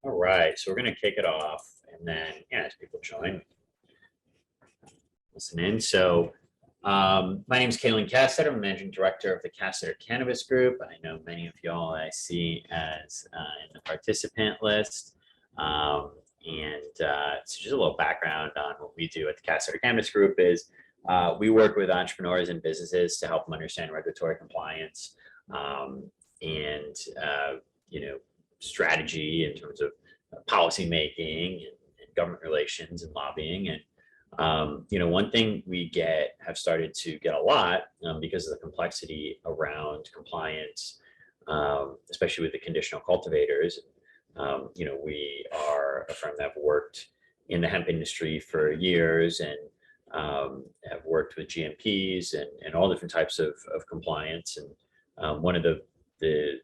All right, so we're going to kick it off, and then as people join, listen in. So, my name is Castetter. I'm managing director of the Castetter Cannabis Group. I know many of y'all I see as in the participant list. So just a little background on what we do at the Castetter Cannabis Group is we work with entrepreneurs and businesses to help them understand regulatory compliance and strategy in terms of policy making and government relations and lobbying. And one thing we have started to get a lot because of the complexity around compliance, especially with the conditional cultivators. We are a firm that have worked in the hemp industry for years and have worked with GMPs and all different types of compliance. And one of the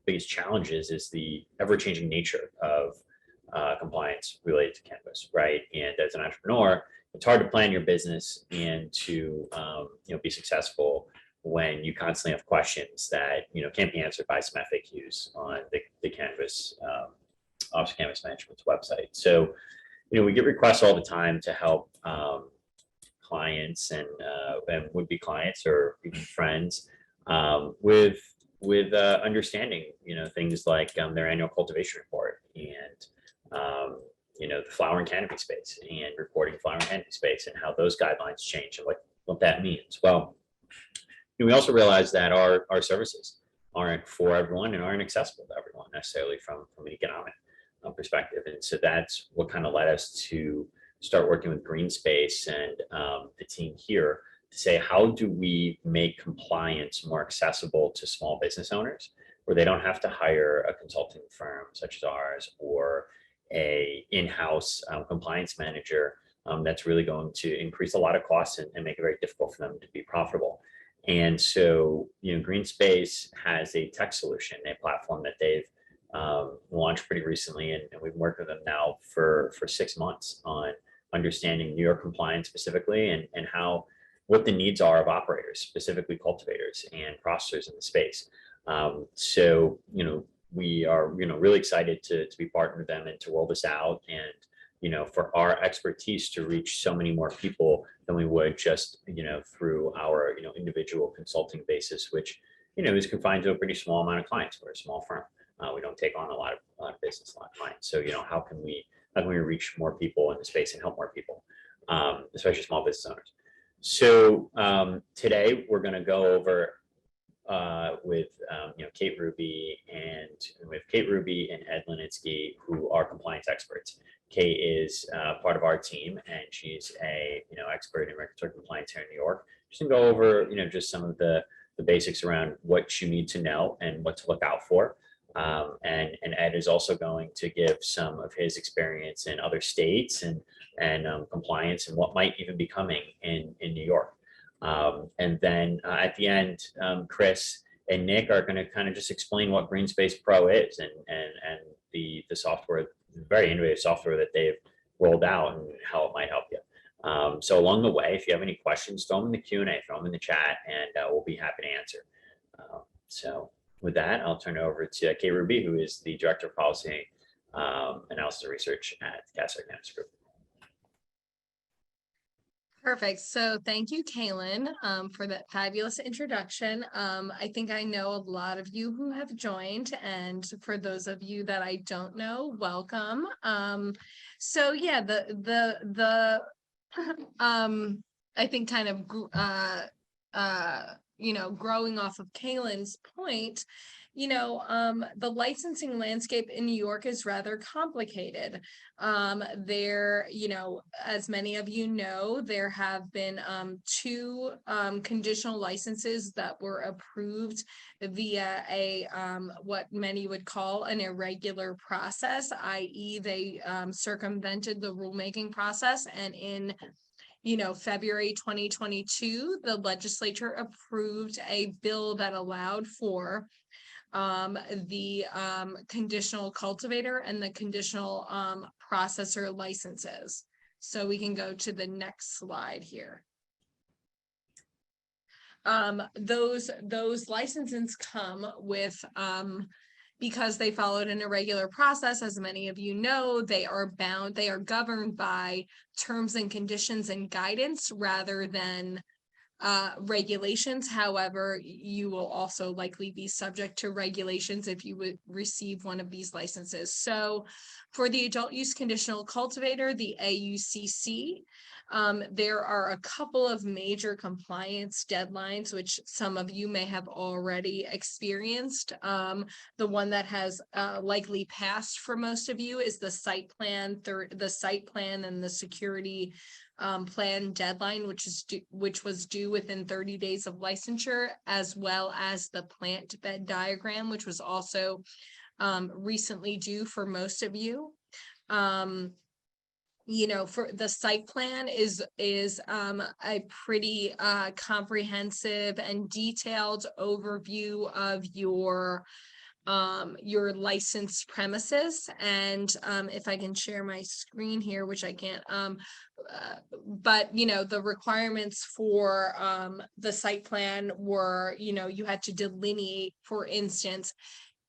biggest challenges is the ever-changing nature of compliance related to cannabis, right? And as an entrepreneur, it's hard to plan your business and to be successful when you constantly have questions that can't be answered by some FAQs on the cannabis Office of Cannabis Management's website. So we get requests all the time to help clients and would-be clients or even friends with understanding things like their annual cultivation report and the flower and canopy space and reporting flower and canopy space and how those guidelines change and what that means. Well, we also realize that our services aren't for everyone and aren't accessible to everyone necessarily from an economic perspective. And so that's what kind of led us to start working with GreenSpace and the team here to say, how do we make compliance more accessible to small business owners where they don't have to hire a consulting firm such as ours or a in-house compliance manager that's really going to increase a lot of costs and make it very difficult for them to be profitable. And so, GreenSpace has a tech solution, a platform that they've launched pretty recently, and we've worked with them now for 6 months on understanding New York compliance specifically and what the needs are of operators, specifically cultivators and processors in the space. So, we are, really excited to be partnered with them and to roll this out and, for our expertise to reach so many more people than we would just, through our, individual consulting basis, which, is confined to a pretty small amount of clients. We're a small firm. We don't take on a lot of business, a lot of clients. So, how can we reach more people in the space and help more people, especially small business owners? So today we're going to go over with Kate Ruby and Ed Linitsky, who are compliance experts. Kate is part of our team, and she's a expert in regulatory compliance here in New York. She's going to go over just some of the basics around what you need to know and what to look out for. And Ed is also going to give some of his experience in other states and compliance and what might even be coming in New York. And then at the end, Chris and Nick are going to kind of just explain what GreenSpace Pro is and the software, very innovative software that they've rolled out and how it might help you. So along the way, if you have any questions, throw them in the Q&A, throw them in the chat, and we'll be happy to answer. So with that, I'll turn it over to Kate Ruby, who is the Director of Policy Analysis and Research at the Castetter Cannabis Group. Perfect. So thank you, Kaylin, for that fabulous introduction. I think I know a lot of you who have joined, and for those of you that I don't know, welcome. So yeah, I think kind of growing off of Kaylin's point, the licensing landscape in New York is rather complicated. There, as many of you know, there have been 2 conditional licenses that were approved via a what many would call an irregular process, i.e. they circumvented the rulemaking process, and in February 2022, the legislature approved a bill that allowed for the conditional cultivator and the conditional processor licenses. So we can go to the next slide here. Those licenses come with because they followed an irregular process, as many of you know, they are governed by terms and conditions and guidance rather than regulations. However, you will also likely be subject to regulations if you would receive one of these licenses. So for the adult use conditional cultivator, the AUCC, there are a couple of major compliance deadlines, which some of you may have already experienced. The one that has likely passed for most of you is the site plan, and the security plan deadline, which was due within 30 days of licensure, as well as the plant bed diagram, which was also recently due for most of you. For the site plan is a pretty comprehensive and detailed overview of your licensed premises. And if I can share my screen here, which I can't, but the requirements for the site plan were, you had to delineate, for instance,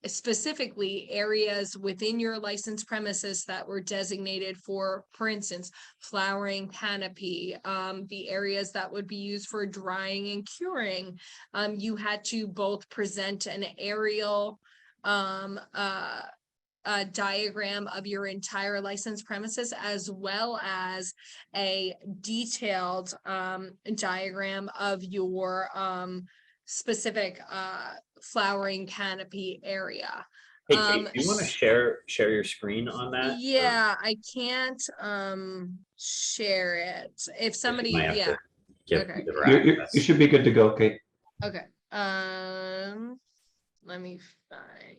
specifically areas within your licensed premises that were designated for instance, flowering canopy, the areas that would be used for drying and curing. You had to both present an aerial a diagram of your entire licensed premises, as well as a detailed diagram of your specific flowering canopy area. Hey, Kate, do you want to share your screen on that? Yeah, I can't share it. If somebody, yeah. Okay. You should be good to go, Kate. Okay. Let me find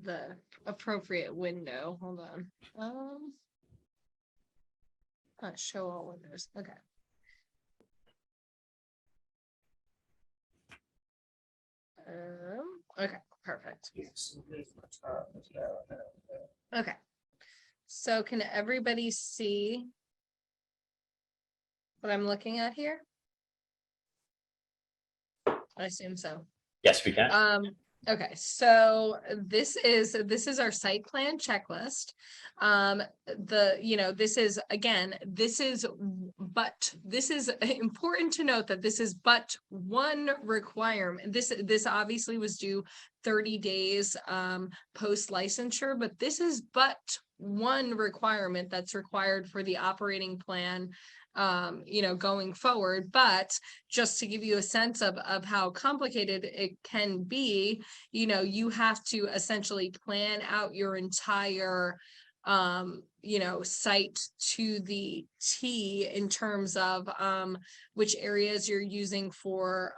the appropriate window. Hold on. Not show all windows. Okay. Okay, perfect. Okay. So can everybody see what I'm looking at here? I assume so. Yes, we can. Okay, so this is our site plan checklist. This is important to note that this is but one requirement. This obviously was due 30 days post licensure, but this is but one requirement that's required for the operating plan going forward. But just to give you a sense of how complicated it can be, you have to essentially plan out your entire site to the T in terms of which areas you're using for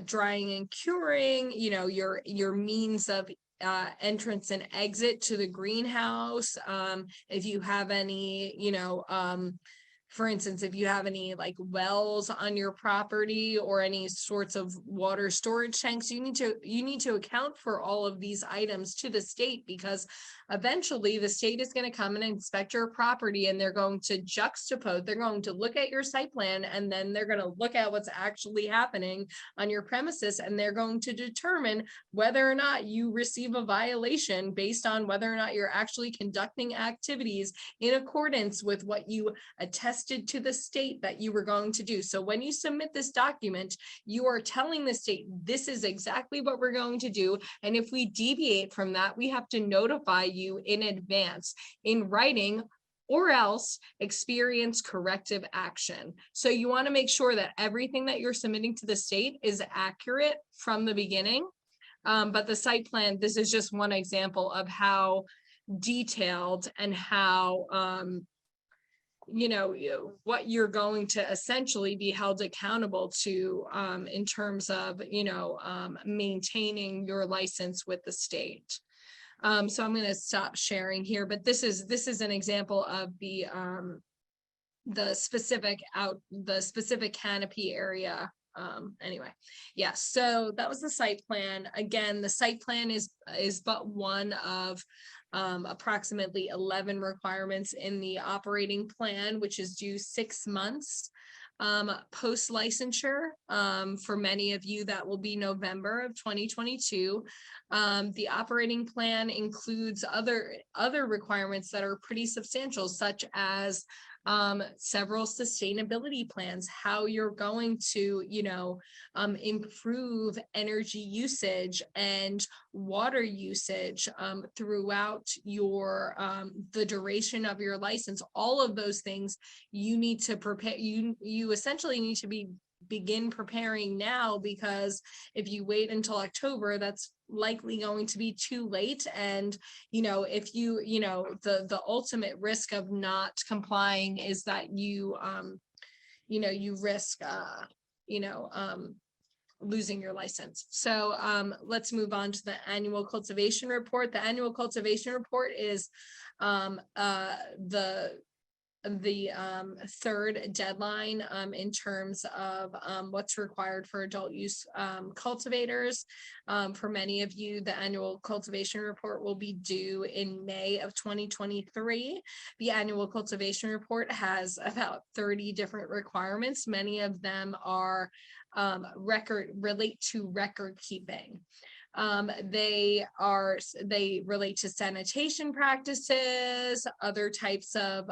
drying and curing, your means of entrance and exit to the greenhouse. If you have any, for instance, if you have any like wells on your property or any sorts of water storage tanks, you need to account for all of these items to the state, because eventually the state is going to come and inspect your property, and they're going to juxtapose, they're going to look at your site plan, and then they're going to look at what's actually happening on your premises, and they're going to determine whether or not you receive a violation based on whether or not you're actually conducting activities in accordance with what you attested to the state that you were going to do. So when you submit this document, you are telling the state, this is exactly what we're going to do. And if we deviate from that, we have to notify you in advance in writing, or else experience corrective action. So you want to make sure that everything that you're submitting to the state is accurate from the beginning. But the site plan, this is just one example of how detailed and how what you're going to essentially be held accountable to in terms of maintaining your license with the state. So I'm going to stop sharing here, but this is an example of the specific canopy area. Anyway, yeah, so that was the site plan. Again, the site plan is but one of approximately 11 requirements in the operating plan, which is due 6 months Post-licensure, for many of you, that will be November of 2022. The operating plan includes other requirements that are pretty substantial, such as several sustainability plans, how you're going to, improve energy usage and water usage throughout your the duration of your license. All of those things you need to prepare. You essentially need to begin preparing now, because if you wait until October, that's likely going to be too late. And if the ultimate risk of not complying is that you risk losing your license. So let's move on to the annual cultivation report. The annual cultivation report is the third deadline in terms of what's required for adult use cultivators. For many of you, the annual cultivation report will be due in May of 2023. The annual cultivation report has about 30 different requirements. Many of them are relate to record keeping. They relate to sanitation practices, other types of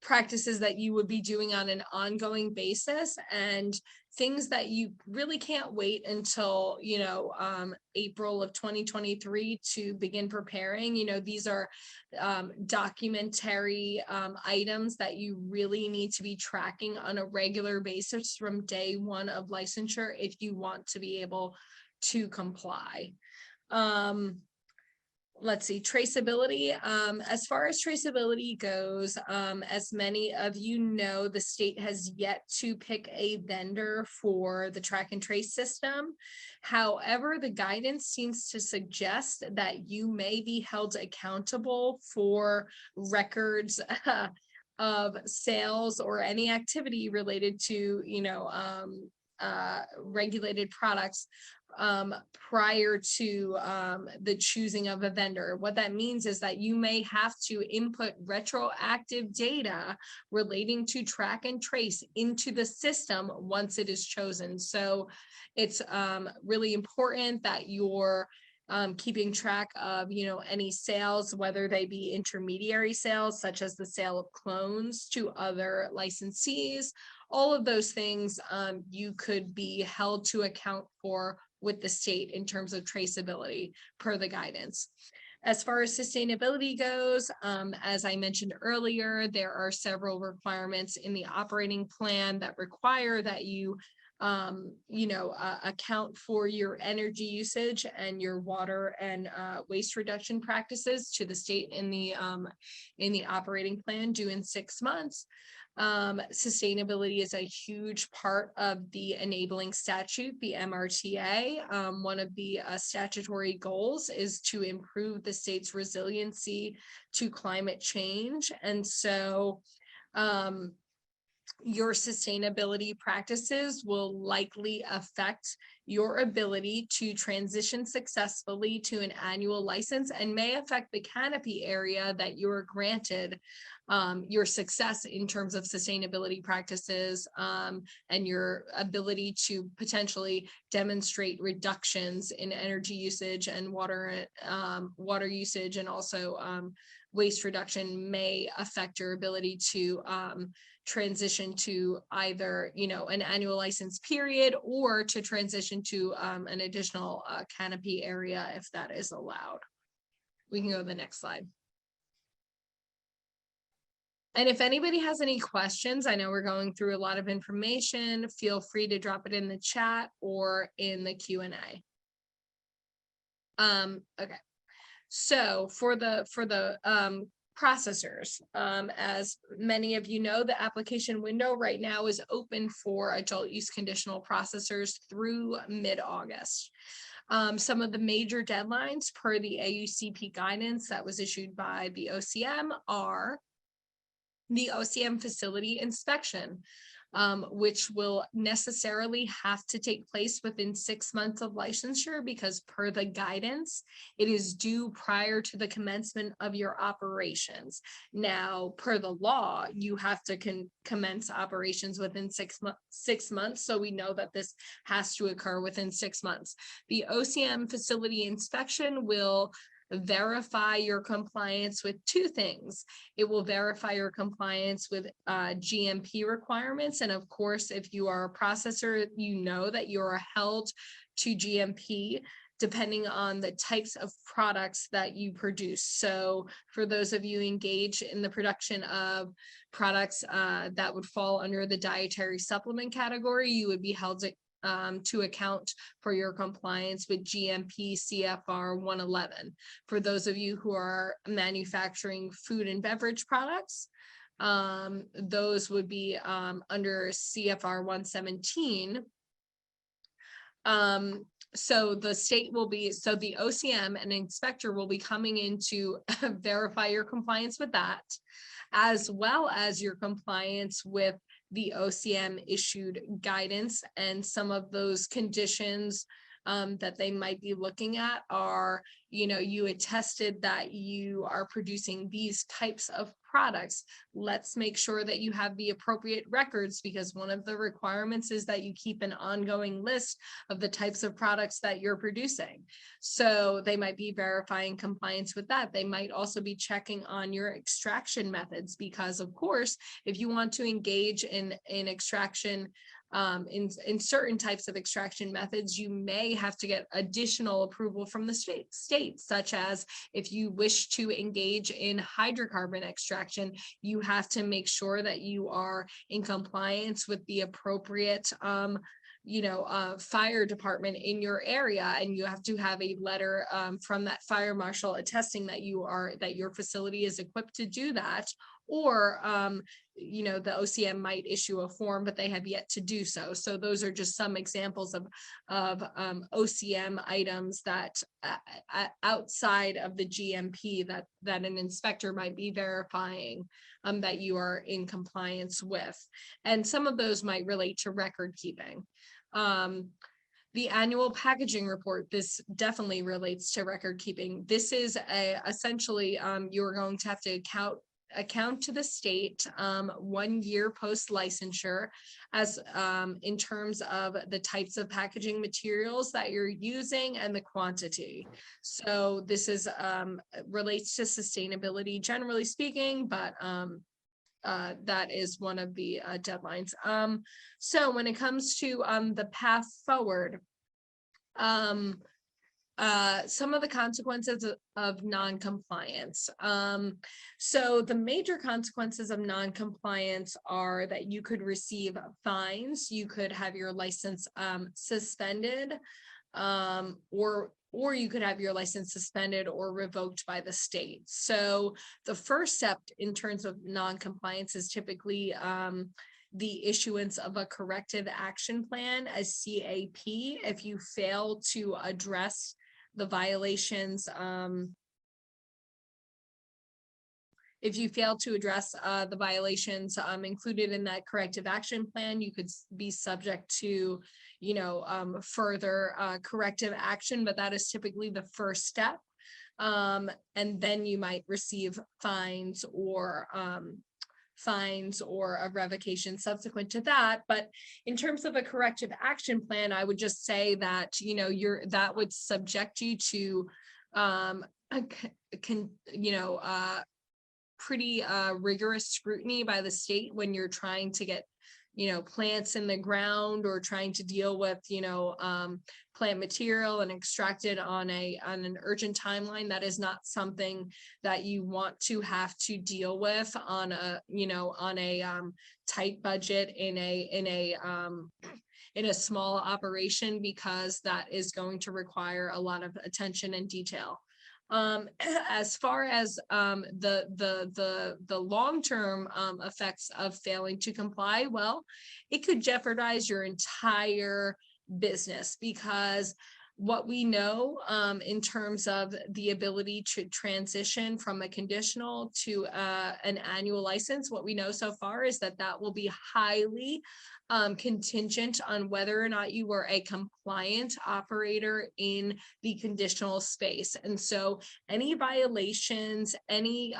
practices that you would be doing on an ongoing basis, and things that you really can't wait until April of 2023 to begin preparing. These are documentary items that you really need to be tracking on a regular basis from day one of licensure if you want to be able to comply. Let's see, traceability. As far as traceability goes, as many of you know, the state has yet to pick a vendor for the track and trace system. However, the guidance seems to suggest that you may be held accountable for records of sales or any activity related to, regulated products prior to the choosing of a vendor. What that means is that you may have to input retroactive data relating to track and trace into the system once it is chosen. So it's really important that you're keeping track of, any sales, whether they be intermediary sales, such as the sale of clones to other licensees. All of those things you could be held to account for with the state in terms of traceability per the guidance. As far as sustainability goes, as I mentioned earlier, there are several requirements in the operating plan that require that you account for your energy usage and your water and waste reduction practices to the state in the operating plan due in 6 months. Sustainability is a huge part of the enabling statute, the MRTA. One of the statutory goals is to improve the state's resiliency to climate change. And so your sustainability practices will likely affect your ability to transition successfully to an annual license, and may affect the canopy area that you're granted, your success in terms of sustainability practices, and your ability to potentially demonstrate reductions in energy usage and water usage, and also waste reduction may affect your ability to transition to either, an annual license period, or to transition to an additional canopy area if that is allowed. We can go to the next slide. And if anybody has any questions, I know we're going through a lot of information, feel free to drop it in the chat or in the Q&A. Okay, so for the processors, as many of you know, the application window right now is open for adult use conditional processors through mid-August. Some of the major deadlines per the AUCP guidance that was issued by the OCM are the OCM facility inspection. which will necessarily have to take place within 6 months of licensure, because per the guidance, it is due prior to the commencement of your operations. Now, per the law, you have to commence operations within 6 months. So we know that this has to occur within 6 months. The OCM facility inspection will verify your compliance with two things. It will verify your compliance with GMP requirements. And of course, if you are a processor, you know that you are held to GMP depending on the types of products that you produce. So for those of you engaged in the production of products that would fall under the dietary supplement category, you would be held to account for your compliance with GMP CFR 111. For those of you who are manufacturing food and beverage products, those would be under CFR 117. So the state will be, so the OCM and inspector will be coming in to verify your compliance with that, as well as your compliance with the OCM issued guidance. And some of those conditions that they might be looking at are, you attested that you are producing these types of products. Let's make sure that you have the appropriate records, because one of the requirements is that you keep an ongoing list of the types of products that you're producing. So they might be verifying compliance with that. They might also be checking on your extraction methods, because of course, if you want to engage in extraction, in certain types of extraction methods, you may have to get additional approval from the state, such as if you wish to engage in hydrocarbon extraction, you have to make sure that you are in compliance with the appropriate fire department in your area, and you have to have a letter from that fire marshal attesting that your facility is equipped to do that. Or the OCM might issue a form, but they have yet to do so. So those are just some examples of OCM items that outside of the GMP that an inspector might be verifying that you are in compliance with. And some of those might relate to record keeping. The annual packaging report, this definitely relates to record keeping. This is essentially you're going to have to account to the state 1 year post licensure as in terms of the types of packaging materials that you're using and the quantity. So this is relates to sustainability generally speaking, but that is one of the deadlines. So when it comes to the path forward, some of the consequences of non-compliance. So the major consequences of non-compliance are that you could receive fines, you could have your license suspended, or you could have your license suspended or revoked by the state. So the first step in terms of non-compliance is typically the issuance of a corrective action plan, a CAP, if you fail to address the violations. If you fail to address the violations included in that corrective action plan, you could be subject to, further corrective action, but that is typically the first step. And then you might receive fines or a revocation subsequent to that. But in terms of a corrective action plan, I would just say that, that would subject you to pretty rigorous scrutiny by the state when you're trying to get plants in the ground or trying to deal with plant material and extract it on an urgent timeline. That is not something that you want to have to deal with on a tight budget in a small operation, because that is going to require a lot of attention and detail. As far as the long-term effects of failing to comply, well, it could jeopardize your entire business, because what we know in terms of the ability to transition from a conditional to an annual license, what we know so far is that that will be highly contingent on whether or not you were a compliant operator in the conditional space. And so any violations, any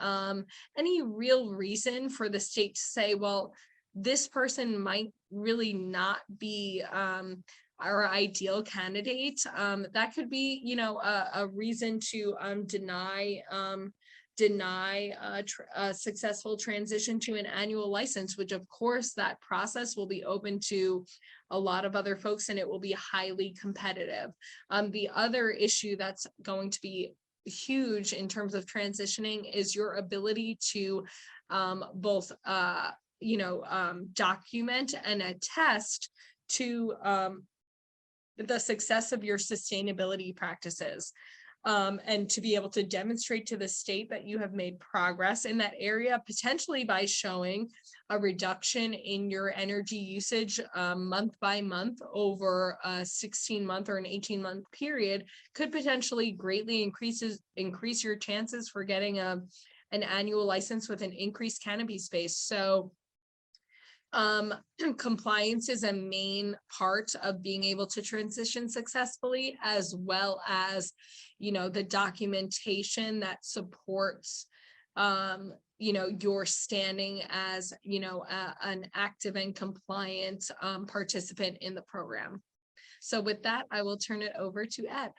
real reason for the state to say, well, this person might really not be our ideal candidate, that could be, you know, a reason to deny a successful transition to an annual license, which of course that process will be open to a lot of other folks and it will be highly competitive. The other issue that's going to be huge in terms of transitioning is your ability to both document and attest to the success of your sustainability practices, and to be able to demonstrate to the state that you have made progress in that area, potentially by showing a reduction in your energy usage month by month over a 16-month or an 18-month period, could potentially greatly increase your chances for getting an annual license with an increased cannabis space. So compliance is a main part of being able to transition successfully, as well as, you know, the documentation that supports, your standing as, an active and compliant participant in the program. So with that, I will turn it over to Ed.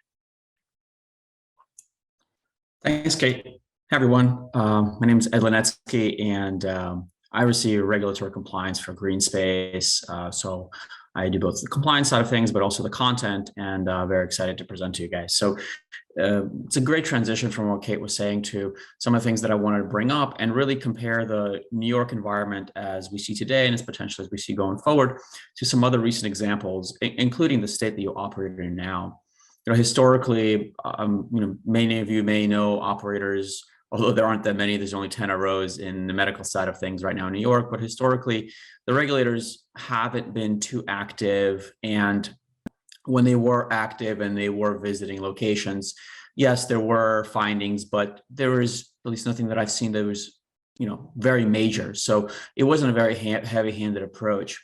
Thanks, Kate. Hey, everyone. My name is Ed Linetsky, and I receive regulatory compliance for GreenSpace. So I do both the compliance side of things, but also the content, and very excited to present to you guys. So it's a great transition from what Kate was saying to some of the things that I wanted to bring up and really compare the New York environment as we see today and its potential as we see going forward to some other recent examples, including the state that you operate in now. Historically, many of you may know operators, although there aren't that many. There's only 10 ROs in the medical side of things right now in New York, but historically, the regulators haven't been too active. And when they were active and they were visiting locations, yes, there were findings, but there was at least nothing that I've seen that was, very major. So it wasn't a very heavy-handed approach.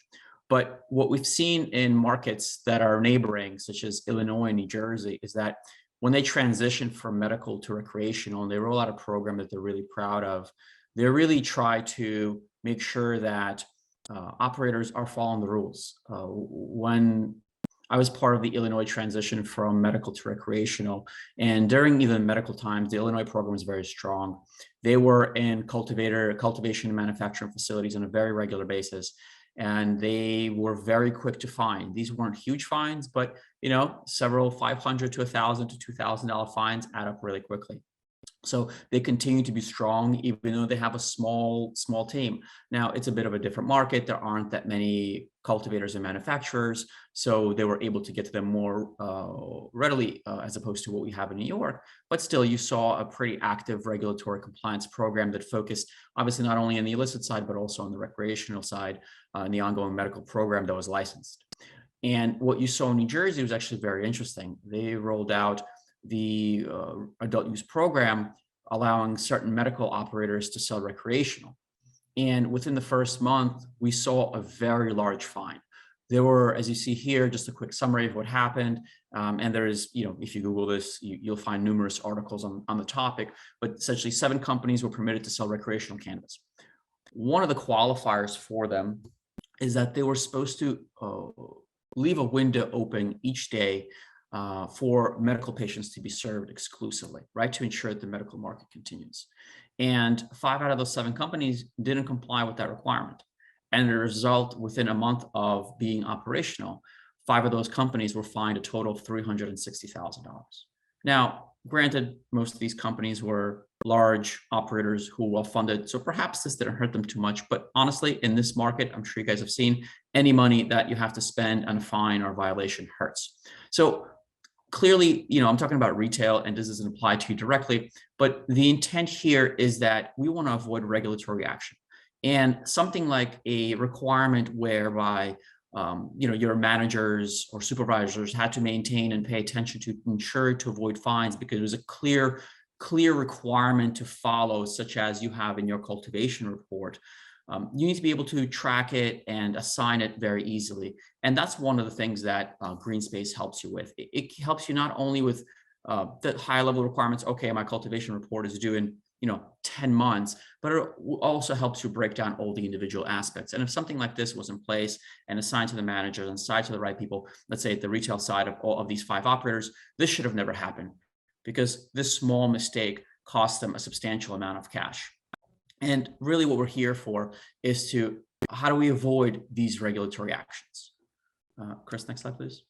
But what we've seen in markets that are neighboring, such as Illinois and New Jersey, is that when they transition from medical to recreational and they roll out a program that they're really proud of, they really try to make sure that operators are following the rules. When I was part of the Illinois transition from medical to recreational, and during even medical times, the Illinois program was very strong. They were in cultivation and manufacturing facilities on a very regular basis. And they were very quick to fine. These weren't huge fines, but several $500 to $1,000 to $2,000 fines add up really quickly. So they continue to be strong, even though they have a small team. Now, it's a bit of a different market. There aren't that many cultivators and manufacturers, so they were able to get to them more readily as opposed to what we have in New York. But still, you saw a pretty active regulatory compliance program that focused obviously not only on the illicit side, but also on the recreational side in the ongoing medical program that was licensed. And what you saw in New Jersey was actually very interesting. They rolled out the adult use program, allowing certain medical operators to sell recreational. And within the first month, we saw a very large fine. There were, as you see here, just a quick summary of what happened. And there is, if you Google this, you'll find numerous articles on the topic, but essentially 7 companies were permitted to sell recreational cannabis. One of the qualifiers for them is that they were supposed to leave a window open each day for medical patients to be served exclusively, right, to ensure that the medical market continues. And 5 out of those 7 companies didn't comply with that requirement. And the result, within a month of being operational, 5 of those companies were fined a total of $360,000. Now, granted, most of these companies were large operators who were well-funded, so perhaps this didn't hurt them too much. But honestly, in this market, I'm sure you guys have seen, any money that you have to spend on a fine or violation hurts. So clearly, I'm talking about retail, and this doesn't apply to you directly, but the intent here is that we want to avoid regulatory action. And something like a requirement whereby your managers or supervisors had to maintain and pay attention to ensure to avoid fines, because it was a clear requirement to follow, such as you have in your cultivation report. You need to be able to track it and assign it very easily. And that's one of the things that GreenSpace helps you with. It helps you not only with the high level requirements. Okay, my cultivation report is due in 10 months, but it also helps you break down all the individual aspects. And if something like this was in place and assigned to the managers and assigned to the right people, let's say at the retail side of all of these 5 operators, this should have never happened, because this small mistake cost them a substantial amount of cash. And really what we're here for is how do we avoid these regulatory actions? Chris, next slide, please.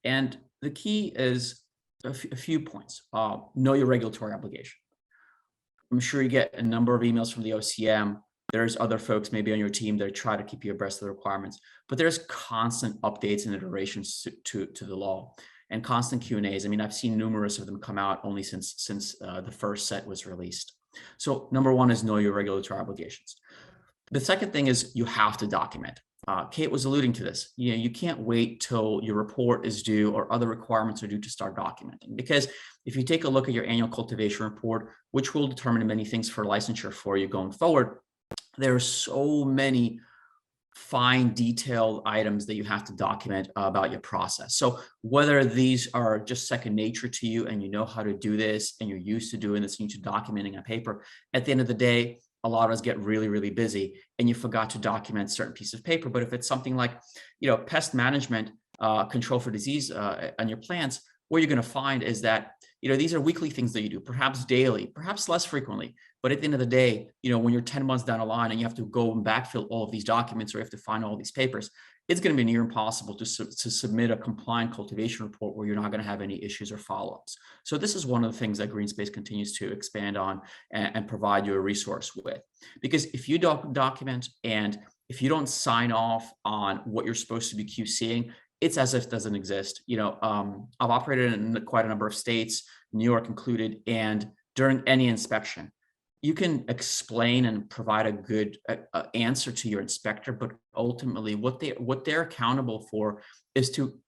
And the key is a few points. Know your regulatory obligation. I'm sure you get a number of emails from the OCM. There's other folks maybe on your team that try to keep you abreast of the requirements, but there's constant updates and iterations to the law, and constant Q&As. I mean, I've seen numerous of them come out only since the first set was released. So number one is know your regulatory obligations. The second thing is you have to document. Kate was alluding to this. You can't wait till your report is due or other requirements are due to start documenting, because if you take a look at your annual cultivation report, which will determine many things for licensure for you going forward, there are so many fine detailed items that you have to document about your process. So whether these are just second nature to you and you know how to do this and you're used to doing this and you're documenting on paper, at the end of the day, a lot of us get really, really busy and you forgot to document certain pieces of paper. But if it's something like, pest management, control for disease on your plants, what you're going to find is that, these are weekly things that you do, perhaps daily, perhaps less frequently. But at the end of the day, when you're 10 months down the line and you have to go and backfill all of these documents or you have to find all these papers, it's going to be near impossible to submit a compliant cultivation report where you're not going to have any issues or follow-ups. So this is one of the things that GreenSpace continues to expand on and provide you a resource with. Because if you don't document and if you don't sign off on what you're supposed to be QCing, it's as if it doesn't exist. I've operated in quite a number of states, New York included, and during any inspection, you can explain and provide a good answer to your inspector, but ultimately what they're accountable for is to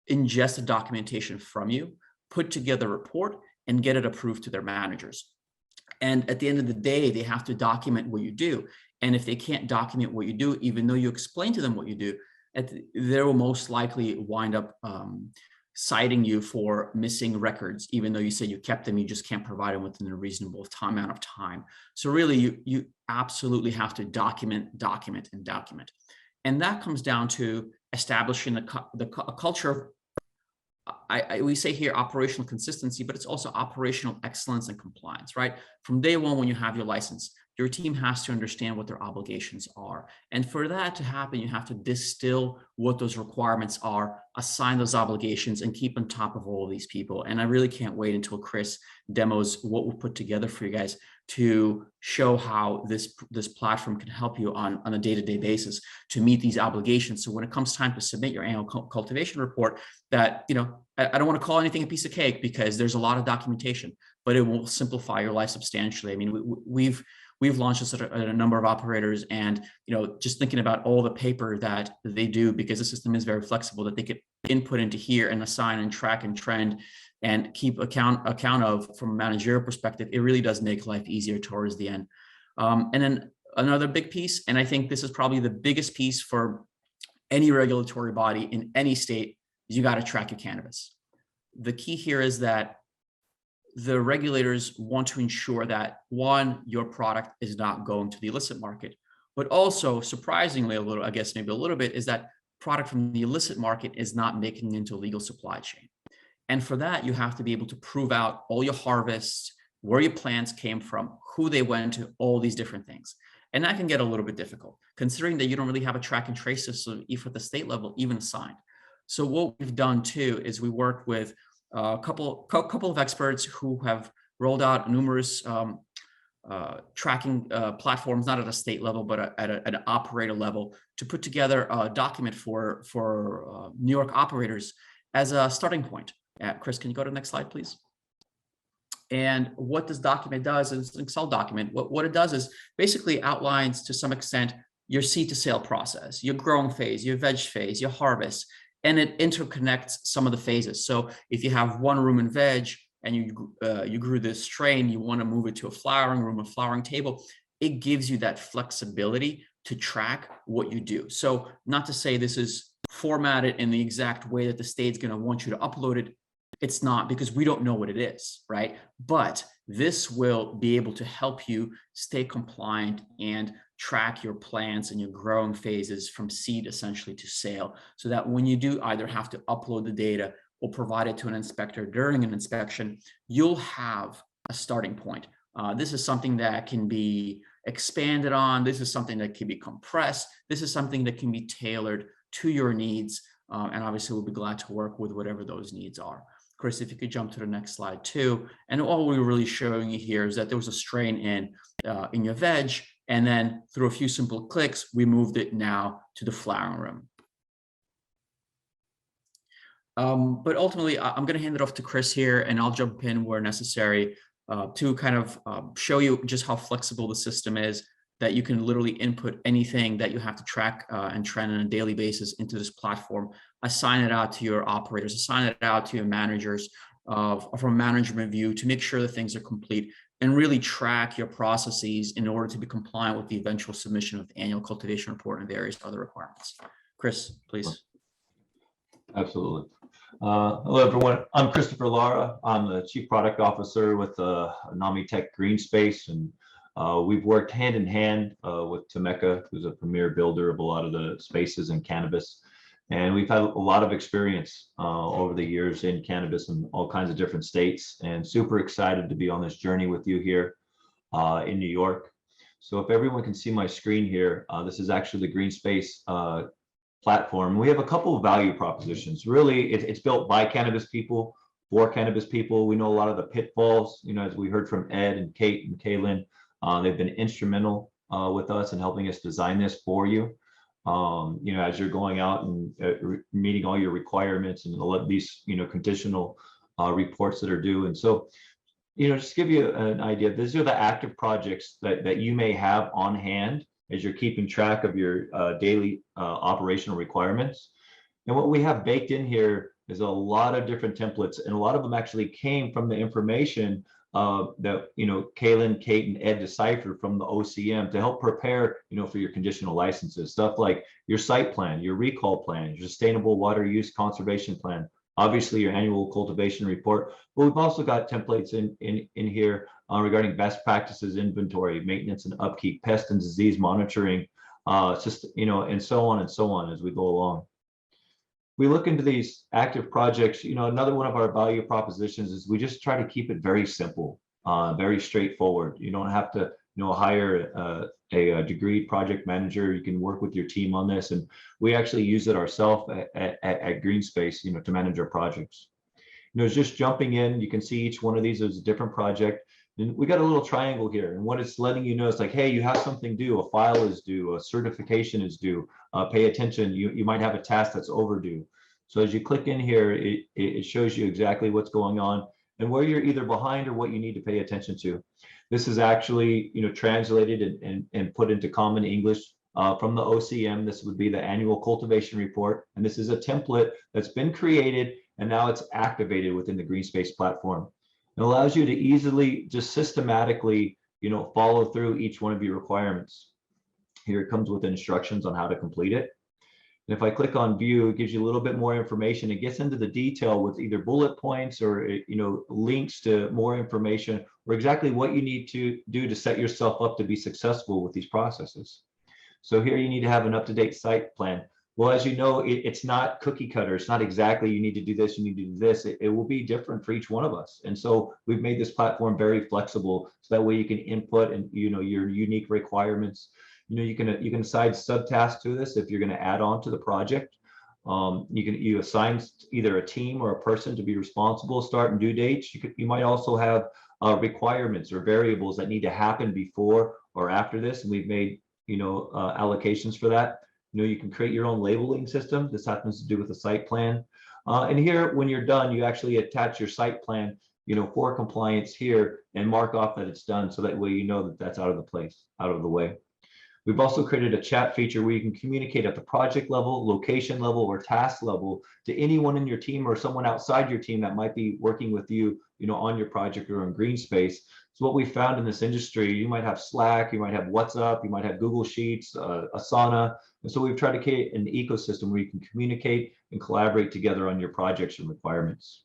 ingest the documentation from you, put together a report, and get it approved to their managers. And at the end of the day, they have to document what you do. And if they can't document what you do, even though you explain to them what you do, they will most likely wind up citing you for missing records, even though you say you kept them, you just can't provide them within a reasonable amount of time. So really, you absolutely have to document. And that comes down to establishing a culture of, we say here operational consistency, but it's also operational excellence and compliance, right? From day one, when you have your license, your team has to understand what their obligations are. And for that to happen, you have to distill what those requirements are, assign those obligations, and keep on top of all of these people. And I really can't wait until Chris demos what we'll put together for you guys to show how this platform can help you on a day-to-day basis to meet these obligations. So when it comes time to submit your annual cultivation report, that, I don't want to call anything a piece of cake because there's a lot of documentation, but it will simplify your life substantially. I mean, we've launched this at a number of operators, and just thinking about all the paper that they do, because the system is very flexible, that they could input into here and assign and track and trend and keep account of from a managerial perspective, it really does make life easier towards the end. And then another big piece, and I think this is probably the biggest piece for any regulatory body in any state, is you got to track your cannabis. The key here is that the regulators want to ensure that, one, your product is not going to the illicit market, but also, surprisingly, maybe a little bit, is that product from the illicit market is not making it into a legal supply chain. And for that, you have to be able to prove out all your harvests, where your plants came from, who they went to, all these different things. And that can get a little bit difficult, considering that you don't really have a track and trace system, if at the state level, even assigned. So what we've done too is we work with a couple of experts who have rolled out numerous tracking platforms, not at a state level, but at an operator level, to put together a document for New York operators as a starting point. Chris, can you go to the next slide, please? And what this document does is an Excel document. What it does is basically outlines to some extent your seed to sale process, your growing phase, your veg phase, your harvest, and it interconnects some of the phases. So if you have one room in veg and you grew this strain, you want to move it to a flowering room, a flowering table, it gives you that flexibility to track what you do. So not to say this is formatted in the exact way that the state's going to want you to upload it. It's not, because we don't know what it is, right? But this will be able to help you stay compliant and track your plants and your growing phases from seed essentially to sale, so that when you do either have to upload the data or provide it to an inspector during an inspection, you'll have a starting point. This is something that can be expanded on. This is something that can be compressed. This is something that can be tailored to your needs. And obviously, we'll be glad to work with whatever those needs are. Chris, if you could jump to the next slide too. And all we're really showing you here is that there was a strain in your veg, and then through a few simple clicks, we moved it now to the flowering room. But ultimately, I'm going to hand it off to Chris here, and I'll jump in where necessary to kind of show you just how flexible the system is, that you can literally input anything that you have to track and trend on a daily basis into this platform, assign it out to your operators, assign it out to your managers from a management view to make sure that things are complete, and really track your processes in order to be compliant with the eventual submission of the annual cultivation report and various other requirements. Chris, please. Absolutely. Hello, everyone. I'm Christopher Lara. I'm the Chief Product Officer with Namitech GreenSpace, and we've worked hand in hand with Temecca, who's a premier builder of a lot of the spaces in cannabis. And we've had a lot of experience over the years in cannabis in all kinds of different states, and super excited to be on this journey with you here in New York. So if everyone can see my screen here, this is actually the GreenSpace platform. We have a couple of value propositions. Really, it's built by cannabis people, for cannabis people. We know a lot of the pitfalls, you know, as we heard from Ed and Kate and Kaylin. They've been instrumental with us in helping us design this for you. You know, as you're going out and meeting all your requirements and these, you know, conditional reports that are due. And so, you know, just to give you an idea, these are the active projects that you may have on hand as you're keeping track of your daily operational requirements. And what we have baked in here is a lot of different templates, and a lot of them actually came from the information that, you know, Kaylin, Kate, and Ed deciphered from the OCM to help prepare, you know, for your conditional licenses. Stuff like your site plan, your recall plan, your sustainable water use conservation plan, obviously your annual cultivation report. But we've also got templates in here regarding best practices, inventory, maintenance and upkeep, pest and disease monitoring, just, you know, and so on as we go along. We look into these active projects, you know, another one of our value propositions is we just try to keep it very simple, very straightforward. You don't have to, you know, hire a degree project manager. You can work with your team on this. And we actually use it ourselves at GreenSpace, you know, to manage our projects. You know, just jumping in, you can see each one of these is a different project. And we got a little triangle here, and what it's letting you know is like, hey, you have something due, a file is due, a certification is due, pay attention, you might have a task that's overdue. So as you click in here, it shows you exactly what's going on and where you're either behind or what you need to pay attention to. This is actually, you know, translated and put into common English from the OCM. This would be the annual cultivation report, and this is a template that's been created and now it's activated within the GreenSpace platform. It allows you to easily, just systematically, you know, follow through each one of your requirements. Here it comes with instructions on how to complete it. And if I click on view, it gives you a little bit more information. It gets into the detail with either bullet points or, you know, links to more information or exactly what you need to do to set yourself up to be successful with these processes. So here you need to have an up-to-date site plan. Well, as you know, it's not cookie cutter. It's not exactly you need to do this, you need to do this. It will be different for each one of us. And so we've made this platform very flexible so that way you can input and, you know, your unique requirements. You know, you can assign subtasks to this if you're going to add on to the project. You assign either a team or a person to be responsible, start and due dates. You might also have requirements or variables that need to happen before or after this, and we've made, you know, allocations for that. You know, you can create your own labeling system. This happens to do with the site plan. And here, when you're done, you actually attach your site plan, you know, for compliance here and mark off that it's done. So that way, you know that that's out of the way. We've also created a chat feature where you can communicate at the project level, location level, or task level to anyone in your team or someone outside your team that might be working with you, on your project or in GreenSpace. So what we found in this industry, you might have Slack, you might have WhatsApp, you might have Google Sheets, Asana. And so we've tried to create an ecosystem where you can communicate and collaborate together on your projects and requirements.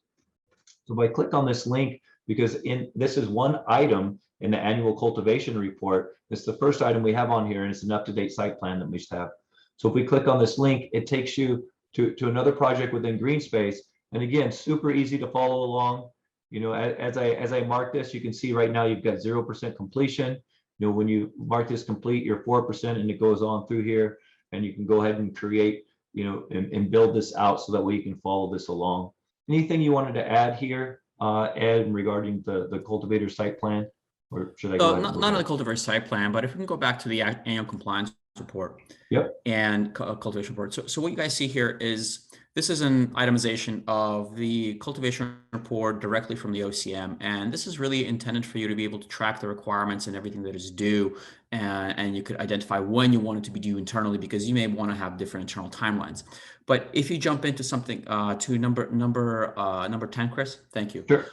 So if I click on this link, because this is one item in the annual cultivation report, it's the first item we have on here, and it's an up-to-date site plan that we should have. So if we click on this link, it takes you to another project within GreenSpace. And again, super easy to follow along. As I mark this, you can see right now you've got 0% completion. When you mark this complete, you're 4%, and it goes on through here, and you can go ahead and create, and build this out so that way you can follow this along. Anything you wanted to add here, Ed, regarding the cultivator site plan, or should I go ahead? Not on the cultivator site plan, but if we can go back to the annual compliance report. Yep. And cultivation report. So what you guys see here is this is an itemization of the cultivation report directly from the OCM, and this is really intended for you to be able to track the requirements and everything that is due, and you could identify when you want it to be due internally, because you may want to have different internal timelines. But if you jump into something to number 10, Chris, thank you. Sure.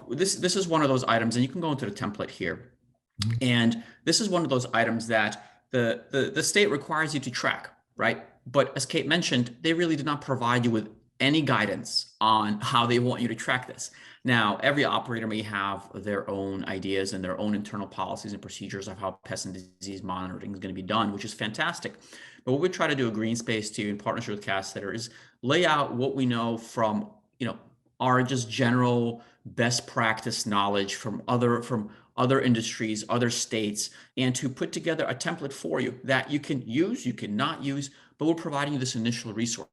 This is one of those items, and you can go into the template here, and this is one of those items that the state requires you to track, right? But as Kate mentioned, they really did not provide you with any guidance on how they want you to track this. Now, every operator may have their own ideas and their own internal policies and procedures of how pest and disease monitoring is going to be done, which is fantastic. But what we try to do at GreenSpace too, in partnership with Castetter, is lay out what we know from, our just general best practice knowledge from other industries, other states, and to put together a template for you that you can use, you can not use, but we're providing you this initial resource.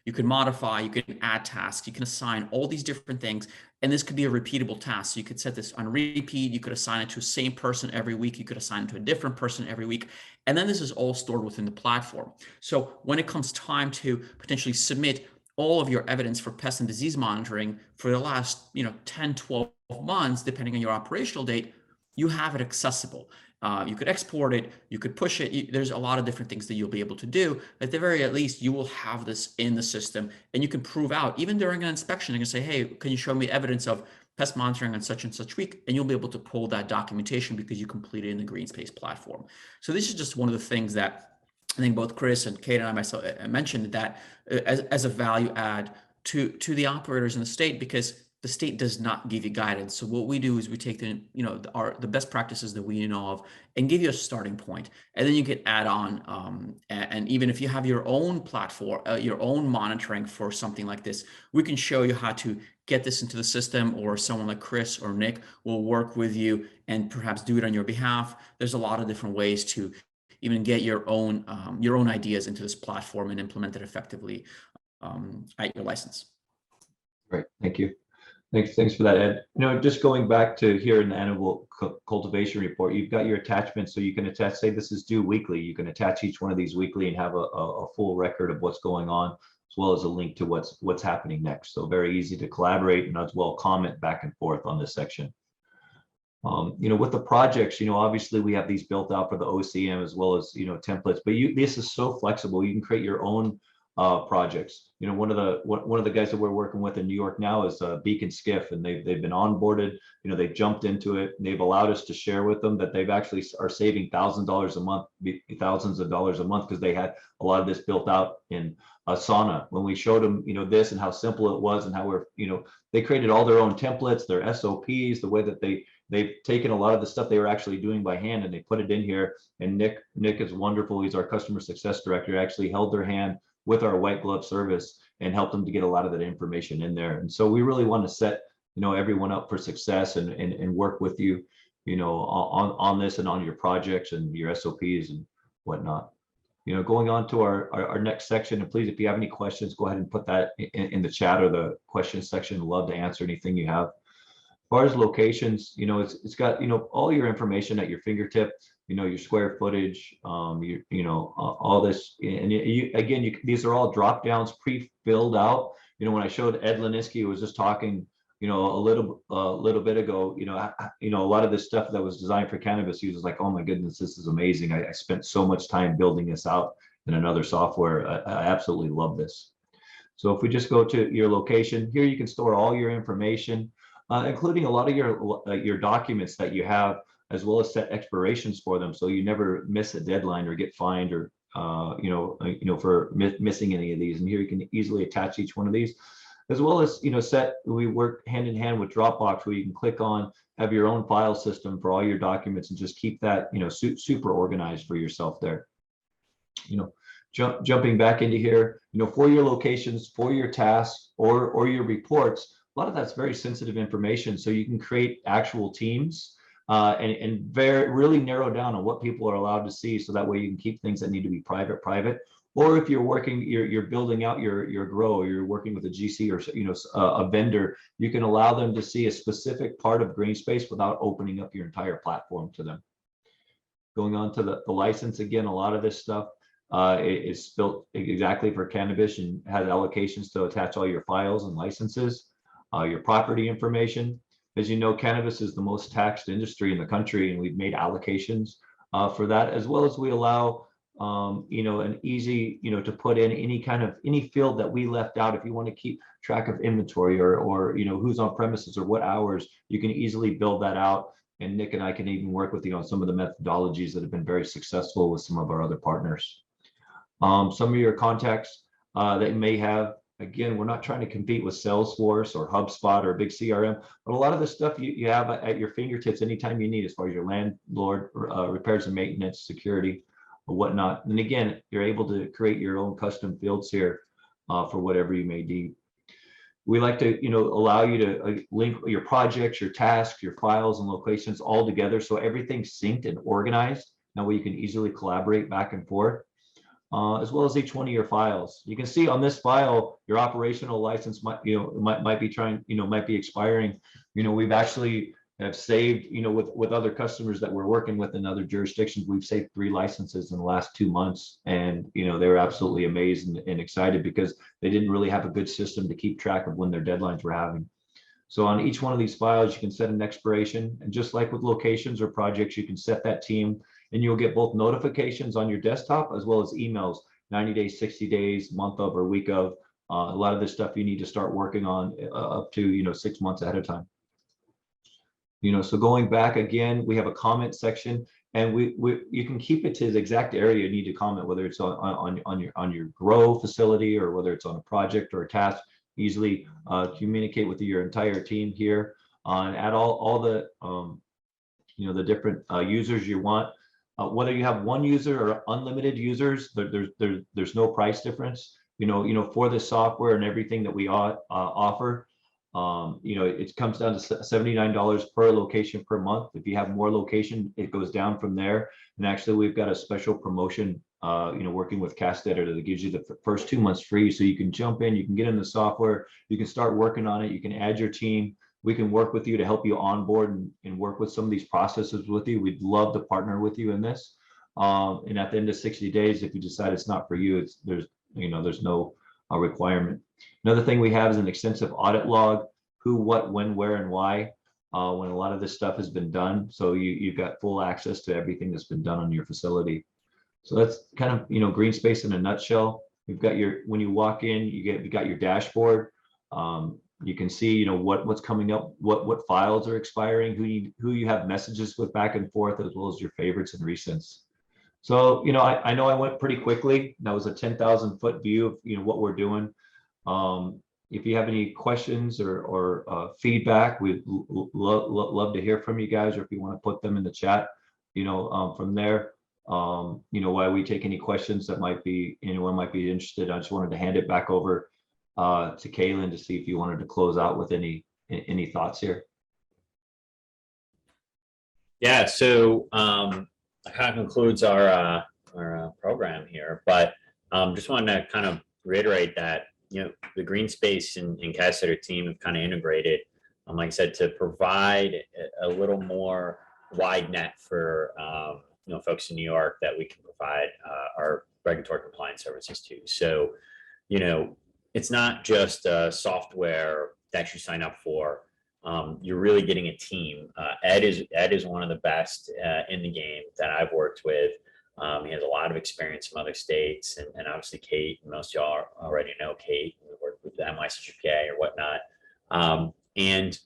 You can modify, you can add tasks, you can assign all these different things, and this could be a repeatable task. So you could set this on repeat, you could assign it to the same person every week, you could assign it to a different person every week, and then this is all stored within the platform. So when it comes time to potentially submit all of your evidence for pest and disease monitoring for the last 10, 12 months, depending on your operational date, you have it accessible. You could export it, you could push it. There's a lot of different things that you'll be able to do. At the very least, you will have this in the system, and you can prove out, even during an inspection, you can say, hey, can you show me evidence of pest monitoring on such and such week? And you'll be able to pull that documentation because you completed in the GreenSpace platform. So this is just one of the things that I think both Chris and Kate and I myself mentioned, that as a value add to the operators in the state, because the state does not give you guidance. So what we do is we take the best practices that we know of and give you a starting point, and then you can add on. And even if you have your own platform, your own monitoring for something like this, we can show you how to get this into the system, or someone like Chris or Nick will work with you and perhaps do it on your behalf. There's a lot of different ways to even get your own ideas into this platform and implement it effectively at your license. Great, thank you. Thanks for that, Ed. Just going back to here in the annual cultivation report, you've got your attachments, so you can attach, say this is due weekly, you can attach each one of these weekly and have a full record of what's going on, as well as a link to what's happening next. So very easy to collaborate and as well comment back and forth on this section. With the projects, obviously we have these built out for the OCM as well as, templates, but this is so flexible. You can create your own projects. One of the guys that we're working with in New York now is Beacon Skiff, and they've been onboarded. They jumped into it, and they've allowed us to share with them that they've actually are saving thousands of dollars a month because they had a lot of this built out in Asana. When we showed them, this and how simple it was, and how they created all their own templates, their SOPs, the way that they've taken a lot of the stuff they were actually doing by hand and they put it in here. And Nick is wonderful. He's our customer success director. Actually held their hand with our white glove service and helped them to get a lot of that information in there. And so we really want to set, everyone up for success and work with you, on this and on your projects and your SOPs and whatnot. Going on to our next section, and please, if you have any questions, go ahead and put that in the chat or the questions section. Love to answer anything you have. As far as locations, it's got, all your information at your fingertip, your square footage, all this. And these are all drop downs pre-filled out. When I showed Ed Laniski, who was just talking a little bit ago, a lot of this stuff that was designed for cannabis users like, oh my goodness, this is amazing. I spent so much time building this out in another software. I absolutely love this. So if we just go to your location here, you can store all your information, including a lot of your documents that you have, as well as set expirations for them, so you never miss a deadline or get fined or for missing any of these. And here you can easily attach each one of these, as well as we work hand in hand with Dropbox, where you can click on, have your own file system for all your documents, and just keep that super organized for yourself there. Jumping back into here, for your locations, for your tasks, or your reports, a lot of that's very sensitive information. So you can create actual teams and really narrow down on what people are allowed to see. So that way you can keep things that need to be private. Or if you're building out your grow, or you're working with a GC or a vendor, you can allow them to see a specific part of GreenSpace without opening up your entire platform to them. Going on to the license again, a lot of this stuff is built exactly for cannabis and has allocations to attach all your files and licenses, your property information. As you know, cannabis is the most taxed industry in the country, and we've made allocations for that, as well as we allow an easy, to put in any field that we left out. If you want to keep track of inventory or who's on premises or what hours, you can easily build that out. And Nick and I can even work with on some of the methodologies that have been very successful with some of our other partners. Some of your contacts that you may have, again, we're not trying to compete with Salesforce or HubSpot or a big CRM, but a lot of the stuff you have at your fingertips anytime you need, as far as your landlord, repairs and maintenance, security, or whatnot. And again, you're able to create your own custom fields here for whatever you may need. We like to, allow you to link your projects, your tasks, your files and locations all together, so everything's synced and organized. That way you can easily collaborate back and forth, as well as each one of your files. You can see on this file, your operational license might be expiring. We've actually have saved, with other customers that we're working with in other jurisdictions, we've saved 3 licenses in the last 2 months. And, they were absolutely amazed and excited, because they didn't really have a good system to keep track of when their deadlines were having. So on each one of these files, you can set an expiration. And just like with locations or projects, you can set that team, and you'll get both notifications on your desktop as well as emails, 90 days, 60 days, month of, or week of. A lot of this stuff you need to start working on up to, 6 months ahead of time. So going back again, we have a comment section, and you can keep it to the exact area you need to comment, whether it's on your grow facility or whether it's on a project or a task. Easily communicate with your entire team here, and add all the the different users you want. Whether you have one user or unlimited users, there's no price difference. For this software and everything that we offer. It comes down to $79 per location per month. If you have more location, it goes down from there. And actually, we've got a special promotion, working with Castetter, that gives you the first 2 months free. So you can jump in, you can get in the software, you can start working on it, you can add your team. We can work with you to help you onboard and work with some of these processes with you. We'd love to partner with you in this. And at the end of 60 days, if you decide it's not for you, there's no requirement. Another thing we have is an extensive audit log: who, what, when, where, and why, when a lot of this stuff has been done. So you've got full access to everything that's been done on your facility. So that's kind of, GreenSpace in a nutshell. We've got when you walk in, you got your dashboard. You can see, what's coming up, what files are expiring, who you have messages with back and forth, as well as your favorites and recents. So, I know I went pretty quickly. That was a 10,000-foot view of, what we're doing. If you have any questions or feedback, we'd love to hear from you guys, or if you want to put them in the chat, from there, while we take any questions that anyone might be interested. I just wanted to hand it back over to Kaylin to see if you wanted to close out with any thoughts here. Yeah, so that kind of concludes our program here, but just wanted to kind of reiterate that the GreenSpace and Castetter team have kind of integrated, like I said, to provide a little more wide net for folks in New York, that we can provide our regulatory compliance services to. So it's not just a software that you sign up for, you're really getting a team. Ed is one of the best in the game that I've worked with. He has a lot of experience from other states, and obviously Kate. Most of y'all already know Kate. We work with the NYCGPA or whatnot, and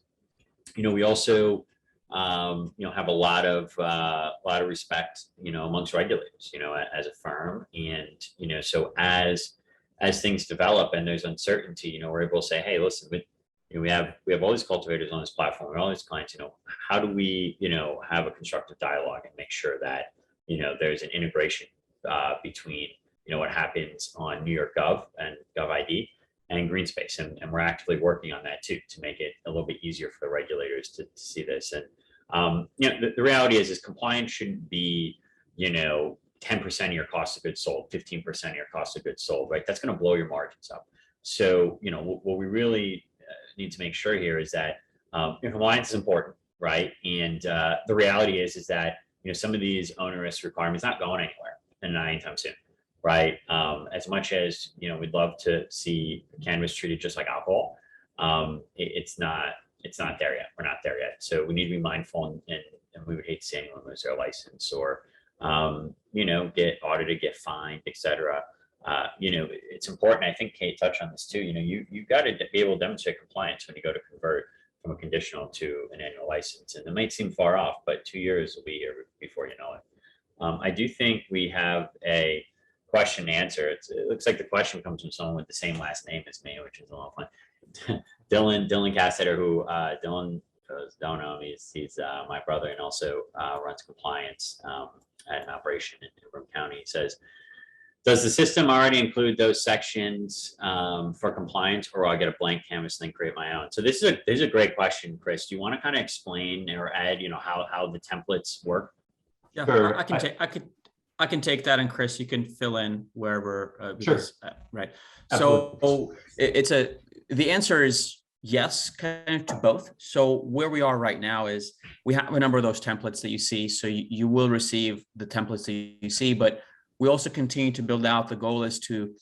we also have a lot of respect, amongst regulators, as a firm, and so as things develop and there's uncertainty, we're able to say, hey, listen, we have all these cultivators on this platform, we have all these clients, how do we, have a constructive dialogue and make sure that, there's an integration between, what happens on New York Gov and Gov ID and GreenSpace. And we're actively working on that too, to make it a little bit easier for the regulators to see this. And, the reality is compliance shouldn't be, 10% of your cost of goods sold, 15% of your cost of goods sold, right? That's going to blow your margins up. So, what we really need to make sure here is that compliance is important, right? And the reality is that, some of these onerous requirements not going anywhere and not anytime soon, right? As much as, we'd love to see cannabis treated just like alcohol, it's not there yet. We're not there yet. So we need to be mindful, and we would hate to see anyone lose their license or, get audited, get fined, et cetera. It's important. I think Kate touched on this too. You've got to be able to demonstrate compliance when you go to convert from a conditional to an annual license. And it might seem far off, but 2 years will be here before you know it. I do think we have a question and answer. It looks like the question comes from someone with the same last name as me, which is a lot of fun. Dylan Castetter, who Dylan, for those who don't know him, he's my brother and also runs compliance at an operation in Broome County. He says, does the system already include those sections for compliance, or will I get a blank canvas and then create my own? So this is a great question, Chris. Do you want to kind of explain or add, how the templates work? Yeah, Sure. I can take that, and Chris, you can fill in wherever. Sure. Right. Absolutely. So the answer is yes, kind of to both. So where we are right now is we have a number of those templates that you see. So you will receive the templates that you see, but we also continue to build out. The goal is to,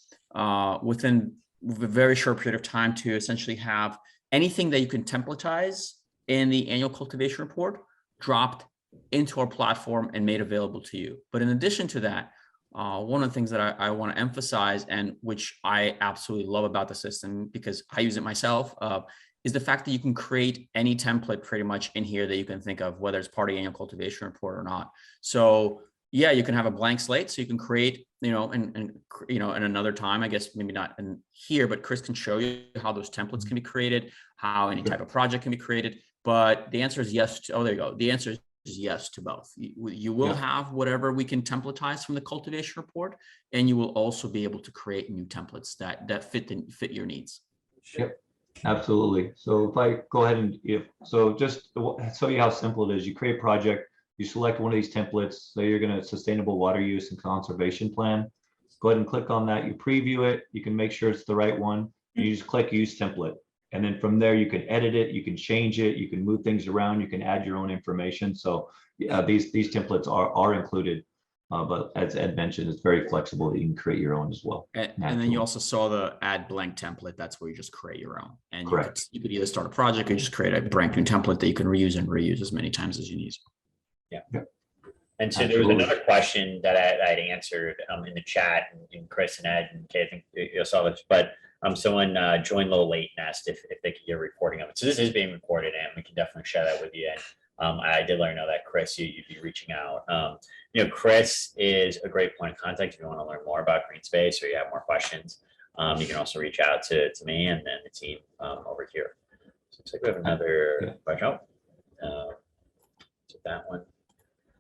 within a very short period of time, to essentially have anything that you can templatize in the annual cultivation report dropped into our platform and made available to you. But in addition to that, one of the things that I want to emphasize, and which I absolutely love about the system because I use it myself, is the fact that you can create any template pretty much in here that you can think of, whether it's part of the annual cultivation report or not. So yeah, you can have a blank slate, so you can create, and in another time, I guess maybe not in here, but Chris can show you how those templates can be created, how any type of project can be created. But the answer is yes. Oh, there you go. The answer is yes to both. You will have whatever we can templatize from the cultivation report, and you will also be able to create new templates that fit your needs. Yep, absolutely. So if I go ahead and just show you how simple it is. You create a project, you select one of these templates. So you're going to sustainable water use and conservation plan. Go ahead and click on that. You preview it. You can make sure it's the right one. And you just click use template. And then from there, you can edit it, you can change it, you can move things around, you can add your own information. So these templates are included. But as Ed mentioned, it's very flexible. You can create your own as well. And then you also saw the add blank template. That's where you just create your own. And correct. You could either start a project or just create a brand new template that you can reuse and reuse as many times as you need. Yeah. And so there was another question that I'd answered in the chat, and Chris and Ed and Kay, I think you saw this, but someone joined a little late and asked if they could get a recording of it. So this is being recorded, and we can definitely share that with you. And I did let her know that Chris, you'd be reaching out. Chris is a great point of contact if you want to learn more about GreenSpace or you have more questions. You can also reach out to me and then the team over here. So looks like we have another question. That one.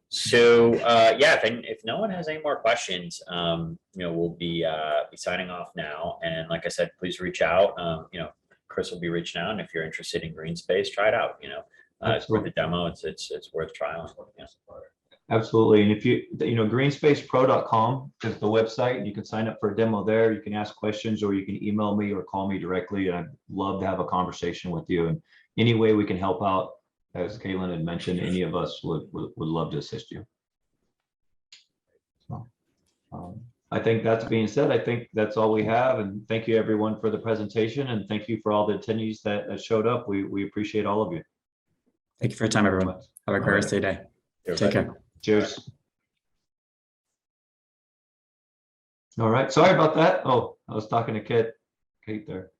So if no one has any more questions, we'll be signing off now. And like I said, please reach out. Chris will be reaching out, and if you're interested in GreenSpace, try it out. It's worth the demo. It's worth trialing. Absolutely. And if greenspacepro.com is the website. You can sign up for a demo there. You can ask questions, or you can email me or call me directly. And I'd love to have a conversation with you. And any way we can help out, as Kaylin had mentioned, any of us would love to assist you. So, I think that's being said, I think that's all we have. And thank you everyone for the presentation, and thank you for all the attendees that showed up. We appreciate all of you. Thank you for your time, everyone. Have a great rest of your day. Take care. Cheers. All right, sorry about that. Oh, I was talking to Kate there.